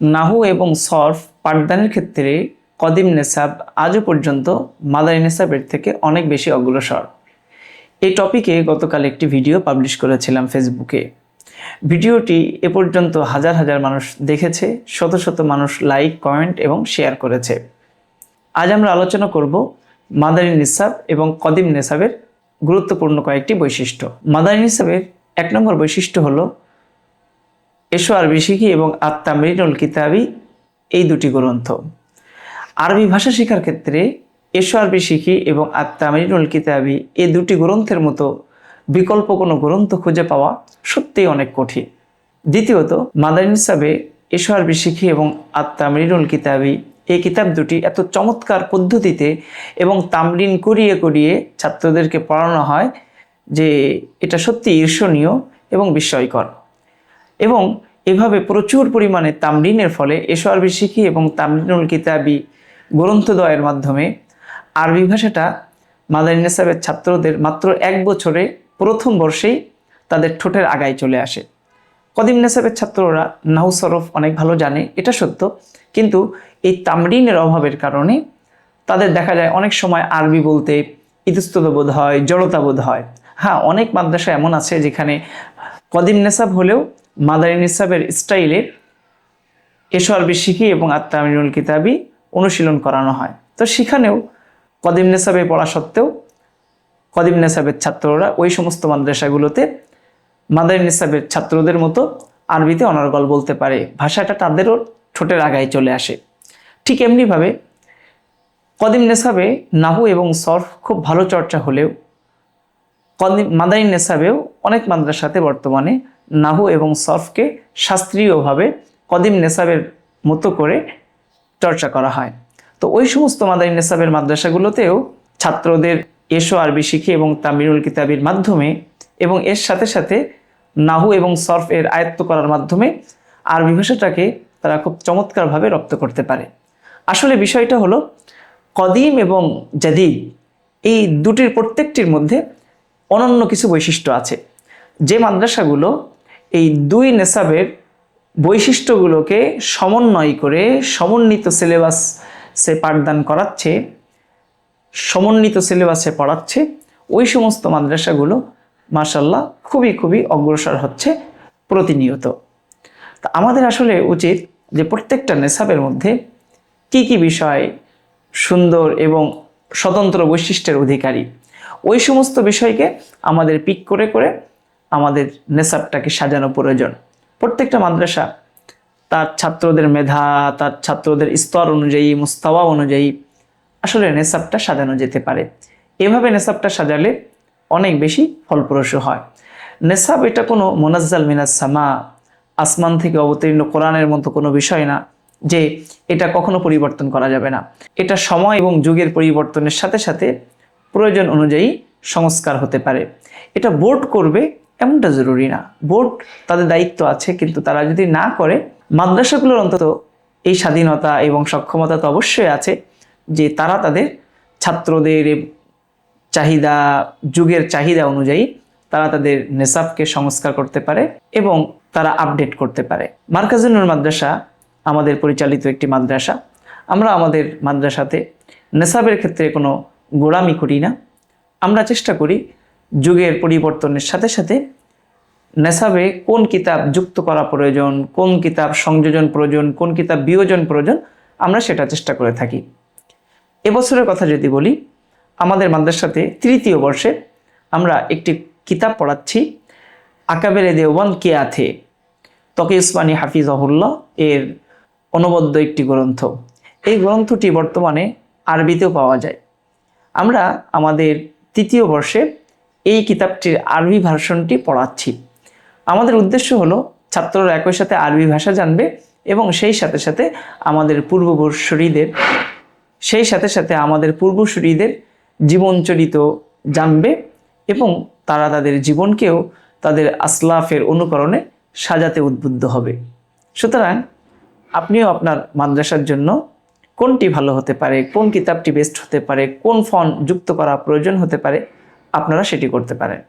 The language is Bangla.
নাহু এবং সরফ পাঠদানের ক্ষেত্রে কদিম নেসাব আজও পর্যন্ত মাদানী নেসাবের থেকে অনেক বেশি অগ্রসর। এই টপিকে গতকাল একটি ভিডিও পাবলিশ করেছিলাম ফেসবুকে। ভিডিওটি এ পর্যন্ত হাজার হাজার মানুষ দেখেছে, শত শত মানুষ লাইক, কমেন্ট এবং শেয়ার করেছে। আজ আমরা আলোচনা করব মাদানী নিসাব এবং কদিম নেসাবের গুরুত্বপূর্ণ কয়েকটি বৈশিষ্ট্য। মাদানী নিসাবের 1 নম্বর বৈশিষ্ট্য হলো এসো আরবি শিখি এবং আত-তামরিনুল কিতাবি, এই দুটি গ্রন্থ। আরবি ভাষা শেখার ক্ষেত্রে এসো আরবি শিখি এবং আত-তামরিনুল কিতাবি এই দুটি গ্রন্থের মতো বিকল্প কোনো গ্রন্থ খুঁজে পাওয়া সত্যিই অনেক কঠিন। দ্বিতীয়ত, মাদানী নিসাবে এসো আরবি শিখি এবং আত-তামরিনুল কিতাবি এই কিতাব দুটি এত চমৎকার পদ্ধতিতে এবং তামরিন করিয়ে করিয়ে ছাত্রদেরকে পড়ানো হয় যে এটা সত্যি ঈর্ষণীয় এবং বিস্ময়কর। এবং এভাবে প্রচুর পরিমাণে তামরিনের ফলে এসো আরবি শিখি এবং তামরিনুল কিতাবি গ্রন্থদ্বয়ের মাধ্যমে আরবি ভাষাটা মাদানী নিসাবের ছাত্রদের মাত্র 1 বছরে প্রথম বর্ষেই তাদের ঠোঁটের আগায় চলে আসে। কদিম নেসাবের ছাত্ররা নাহু সরফ অনেক ভালো জানে, এটা সত্য, কিন্তু এই তামরিনের অভাবের কারণে তাদের দেখা যায় অনেক সময় আরবি বলতে ইতস্তত বোধ হয়, জড়তা বোধ হয়। হ্যাঁ, অনেক মাদ্রাসা এমন আছে যেখানে কদিম নেসাব হলেও মাদানী নিসাবের স্টাইলে এসো আরবি শিখি এবং আত-তামরিনুল কিতাবি অনুশীলন করানো হয়। তো সেখানেও কদিম নেসাবে পড়া সত্ত্বেও কদিম নেসাবের ছাত্ররা ওই সমস্ত মাদ্রাসাগুলোতে মাদানী নিসাবের ছাত্রদের মতো আরবিতে অনর্গল বলতে পারে, ভাষাটা তাদেরও ঠোঁটের আগায় চলে আসে। ঠিক এমনিভাবে কদিম নেসাবে নাহু এবং সরফ খুব ভালো চর্চা হলেও মাদানী নেসাবেও অনেক মাদ্রাসাতে বর্তমানে নাহু এবং সরফকে শাস্ত্রীয়ভাবে কদিম নেসাবের মতো করে চর্চা করা হয়। তো ওই সমস্ত মাদানী নেসাবের মাদ্রাসাগুলোতেও ছাত্রদের এসো আরবি শিখি এবং তামরিনুল কিতাবির মাধ্যমে এবং এর সাথে সাথে নাহু এবং সরফ এর আয়ত্ত করার মাধ্যমে আরবি ভাষাটাকে তারা খুব চমৎকারভাবে রপ্ত করতে পারে। আসলে বিষয়টা হলো কদিম এবং জাদিদ এই দুটির প্রত্যেকটির মধ্যে অনন্য কিছু বৈশিষ্ট্য আছে। যে মাদ্রাসাগুলো এই দুই নেসাবের বৈশিষ্ট্যগুলোকে সমন্বয় করে সমন্বিত সিলেবাসে পাঠদান করাচ্ছে, সমন্বিত সিলেবাসে পড়াচ্ছে, ওই সমস্ত মাদ্রাসাগুলো মাশাআল্লাহ খুবই অগ্রসর হচ্ছে প্রতিনিয়ত। তা আমাদের আসলে উচিত যে প্রত্যেকটা নেসাবের মধ্যে কি কি বিষয় সুন্দর এবং স্বতন্ত্র বৈশিষ্ট্যের অধিকারী, ওই সমস্ত বিষয়কে আমাদের পিক করে করে আমাদের নেসাবটাকে সাজানো প্রয়োজন। প্রত্যেকটা মাদ্রাসা তার ছাত্রদের মেধা, তার ছাত্রদের স্তর অনুযায়ী, মুস্তাওয়া অনুযায়ী আসলে নেসাবটা সাজানো যেতে পারে। এভাবে নেসাবটা সাজালে অনেক বেশি ফলপ্রসূ হয়। নেসাব এটা কোনো মুনাজ্জাল মিনাস সামা, আসমান থেকে অবতীর্ণ কোরআনের মতো কোনো বিষয় না যে এটা কখনো পরিবর্তন করা যাবে না। এটা সময় এবং যুগের পরিবর্তনের সাথে সাথে প্রয়োজন অনুযায়ী সংস্কার হতে পারে। এটা বোর্ড করবে এমনটা জরুরি না, বোর্ড তাদের দায়িত্ব আছে, কিন্তু তারা যদি না করে, মাদ্রাসাগুলোর অন্তত এই স্বাধীনতা এবং সক্ষমতা তো অবশ্যই আছে যে তারা তাদের ছাত্রদের চাহিদা, যুগের চাহিদা অনুযায়ী তারা তাদের নেসাবকে সংস্কার করতে পারে এবং তারা আপডেট করতে পারে। মার্কাজুন নূর মাদ্রাসা আমাদের পরিচালিত একটি মাদ্রাসা। আমরা আমাদের মাদ্রাসাতে নেসাবের ক্ষেত্রে কোনো গোড়ামি করি না। আমরা চেষ্টা করি যুগের পরিবর্তনের সাথে সাথে নেসাবে কোন কিতাব যুক্ত করা প্রয়োজন, কোন কিতাব সংযোজন প্রয়োজন, কোন কিতাব বিয়োজন প্রয়োজন, আমরা সেটা চেষ্টা করে থাকি। এবছরের কথা যদি বলি, আমাদের মাদ্রাসাতে 3য় বর্ষে আমরা একটি কিতাব পড়াচ্ছি, আকাবেরে দেওবন্দ কে আথে, তকি উসমানী হাফিজাহুল্লাহ এর অনবদ্য একটি গ্রন্থ। এই গ্রন্থটি বর্তমানে আরবিতেও পাওয়া যায়। আমরা আমাদের 3য় বর্ষে এই কিতাবটির আরবি ভার্সনটি পড়াচ্ছি। আমাদের উদ্দেশ্য হলো ছাত্ররা একই সাথে আরবি ভাষা জানবে এবং সেই সাথে সাথে আমাদের পূর্বসূরীদের জীবনচরিত জানবে এবং তারা তাদের জীবনকেও তাদের আসলাফের অনুকরণে সাজাতে উদ্বুদ্ধ হবে। সুতরাং আপনিও আপনার মাদ্রাসার জন্য কোনটি ভালো হতে পারে, কোন কিতাবটি বেস্ট হতে পারে, কোন ফন্ট যুক্ত করা প্রয়োজন হতে পারে, আপনারা সেটি করতে পারেন।